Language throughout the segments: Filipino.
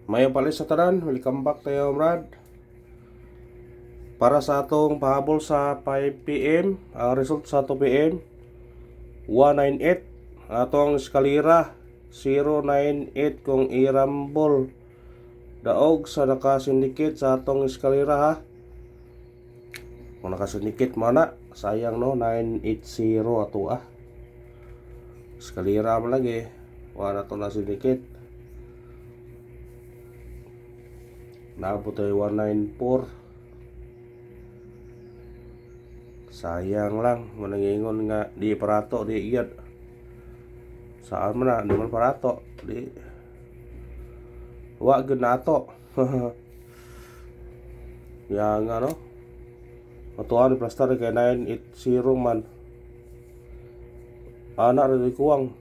Mayo pala sa tanan, welcome back tayo Brad. Para sa atong pahabol sa 5pm, ang result sa 2pm 198. Atong eskalera 098 kung irambol daog sa nakasindikit sa atong eskalera ha. Kung nakasindikit mana, sayang no, 980 ato eskalera mo lagi, wala to na sindikit. Naabot tayo 194. Sayang lang, manangingon nga di parato, di iyad. Saan man na, di man parato, di wag gud na ato. Yang ano, matuan ni plastar kay 980 man. Anak rin kuwang.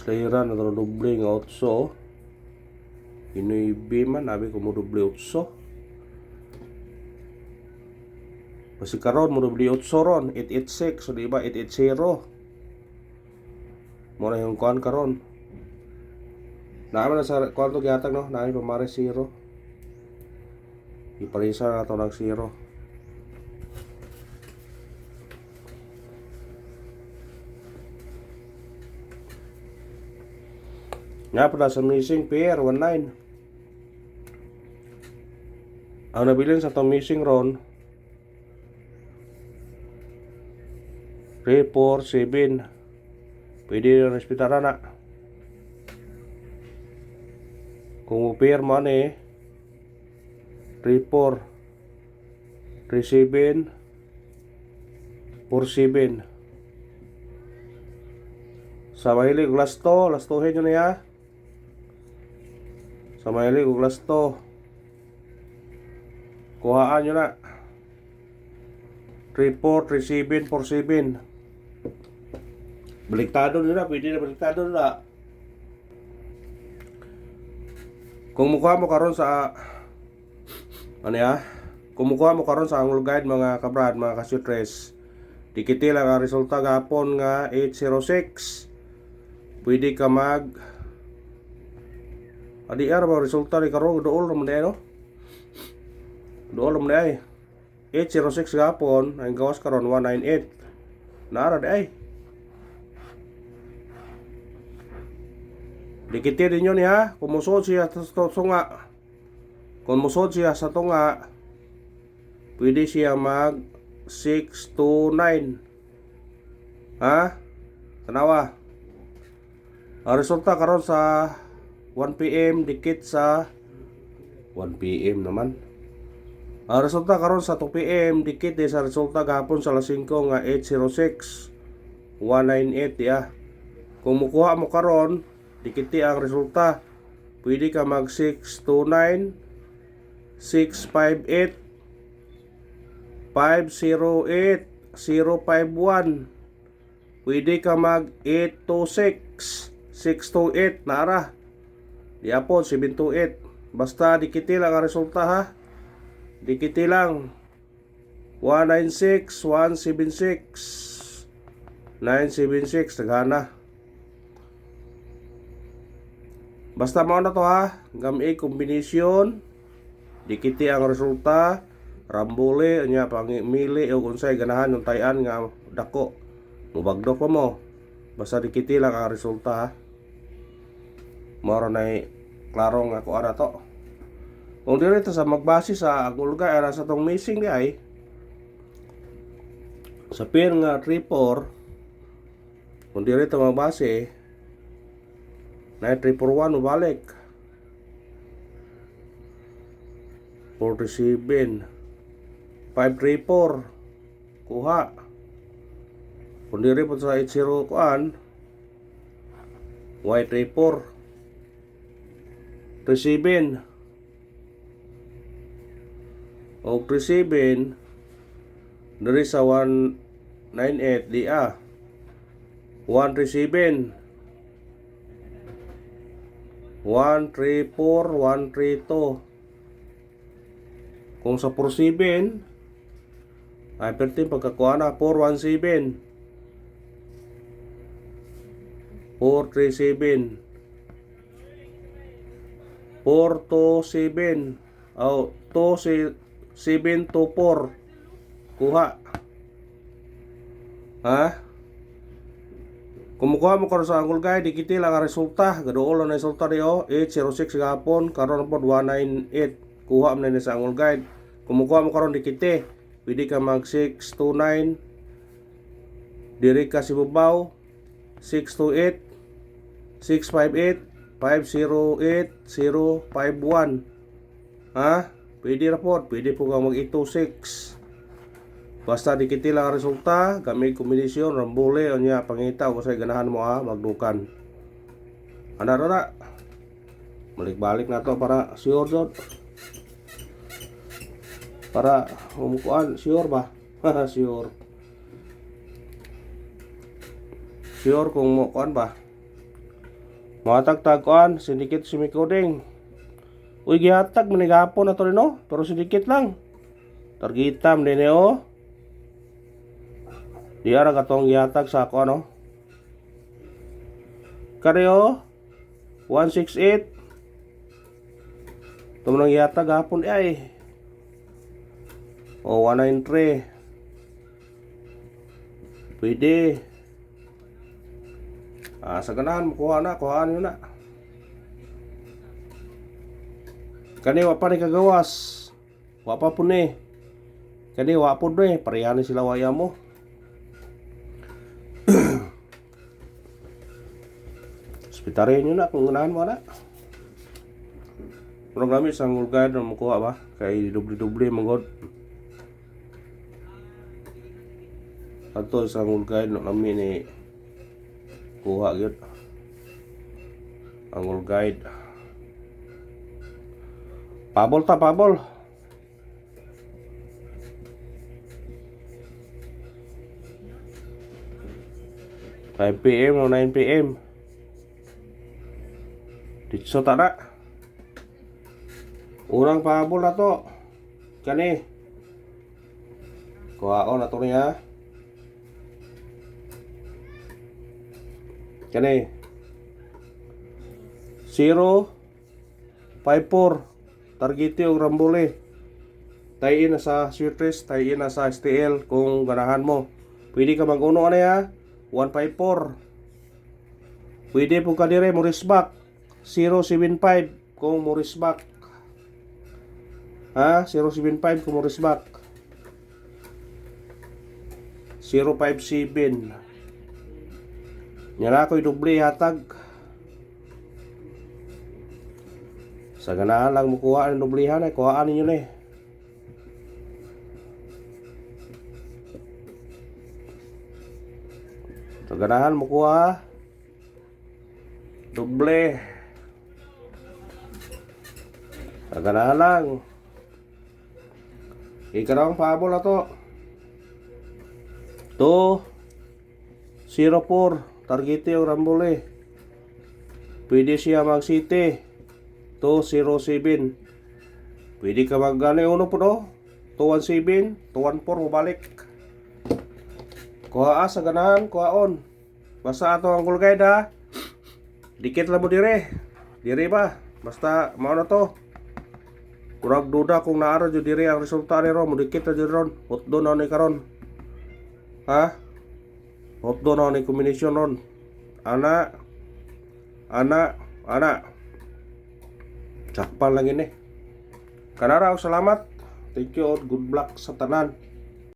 Slayeran na doble nga 8. Inoy B man, nabi ko mo doble 8. Kasi karon mo doble 8 ron, 886. So di ba 880. Mo na yung kuan karon. Naman na sa kuan to gihatag no, naay pamare 0. Iparisa na to ng 0. Nga pala sa missing pair 19. Ang nabilin sa itong missing ron 3, 4, 7. Pwede na respetara na. Kung pair man 3, 4, 3, 7, 4, 7. Sa mahilig lastohin nyo na ya. Sa mahilig og lasto, kuhaan nyo na 3, 4, 3, 7, 4, 7. Baliktado nyo na, pwede na baliktado na. Kung mukha mo karon sa kung mukha mo karon sa Angle Guide mga kabrad, mga kasutres, dikiti lang ang resulta gapon nga 806. Pwede ka mag ADR ba resulta ni karon dool naman no? Dool naman ay 806 gapon ang gawas karon 198. Nara ay. Dikiti din yun ha. Kumusod siya sa tunga. Kung musod siya sa tunga, pwede siya mag 629. Ha? Tanawa. Ang resulta karon sa 1pm dikit sa 1pm naman. Ang resulta karon sa 2pm dikit sa resulta gapon sa alas 5 nga 806 198 ya. Kung mukuha mo karon dikit ang resulta, pwede ka mag 629 658 508 051. Pwede ka mag 826 628 nara. Di apon 728. Basta dikiti lang ang resulta ha. Dikiti lang 196 176 976 tagana. Basta mao na to ha. Gam-A combination. Dikiti ang resulta. Rambole nya pangmili o unsay ganahan yung tayan nga dako. Mubagdok pa mo. Basta dikiti lang ang resulta ha. Moro na klaro nga ko ara to. Kung dito sa magbase sa agulga era sa tong missing di ay sa pair nga 3, 4. Kung dito magbase na 3, 4, 1 ubalik 47 5, 3, 4 kuha. Kung dito sa 80 kuan Y 3, 4 37 o 37 dari sa 198 di 137 134 132. Kung sa 47 Hyperteam pagkakuha na 417 437 427 2724 kuha. Ha? Kumukuha mo karon sa Angle Guide, dikiti lang ang resulta. Gaduol na resulta niyo 806 gapon, karon pod 198. Kuha man ni sa Angle Guide. Kumukuha mo karon dikiti, pwede ka mag 629 diri ka Sibubaw 628 658 508 051. Ha? Pwede ra pod, pwede po ka mag 826. Basta dikiti lang ang resulta, gamit kombinasyon, rambule, o niya, pangita, o say ganahan mo magdukan. Ana na. Balik-balik na to para sure dot. Para umukuan, sure ba? Sure. Sure kung mukuan ba? Matagtag kuan, sindikit si Mikoding. Uy, gihatag, manigapon na to rin o, pero sindikit lang. Targitam din o. Di ara katong gihatag sa ako ano. Karyo 168. Tumunang gihatag hapon ay. O 193. Pwede. Sa ganahan kuha na, kuhaan nyo na. Kani wa pa ni kagawas. Wa pa po ni. Kani wa po ni, parehan ni sila waya mo. Hospitarin nyo na kung unahan mo na. Kurang kami sa Angle Guide na makuha ba? Kaya dubli-dubli manggod. Ato sa Angle Guide na kami ni kuha yun. Angle Guide. Pabol ta, pabol. PM o 9 PM. Ditso ta na. Urang pahabol na to. Kani. Kuhaon na to niya. Kani. 054. Targeti o rambole. Tayin na sa Sweetrest, tayin na sa STL kung ganahan mo. Pwede ka mag-uno na ya. 154. Pwede po ka dire Morisback 075 kung Morisback. Ha? 075 kung Morisback. 057. Yan ako'y doble hatag. Sa ganahan lang mo kuha ang doblehan ay kuhaan ninyo na eh. Sa ganahan mo kuha doble. Sa ganahan lang. Ikarang pabol na to. 204. Targeti yung rambole. Pwede siya mag city. 207. Pwede ka mag uno po no. 217. 214 mo balik. Kuha sa ganahan, kuhaon. Basta ato ang Angle Guide ha. Dikit lang mo dire. Dire ba? Basta mao na to. Kurang duda kung naaro jud dire ang resulta ni ron, mo dikit na jud ron. Hotdo na ni karon. Ha? Hotdo na ni kombinasyon ron. Ana. Sakpan lang ini. Kanara, salamat. Thank you, good luck sa tanan.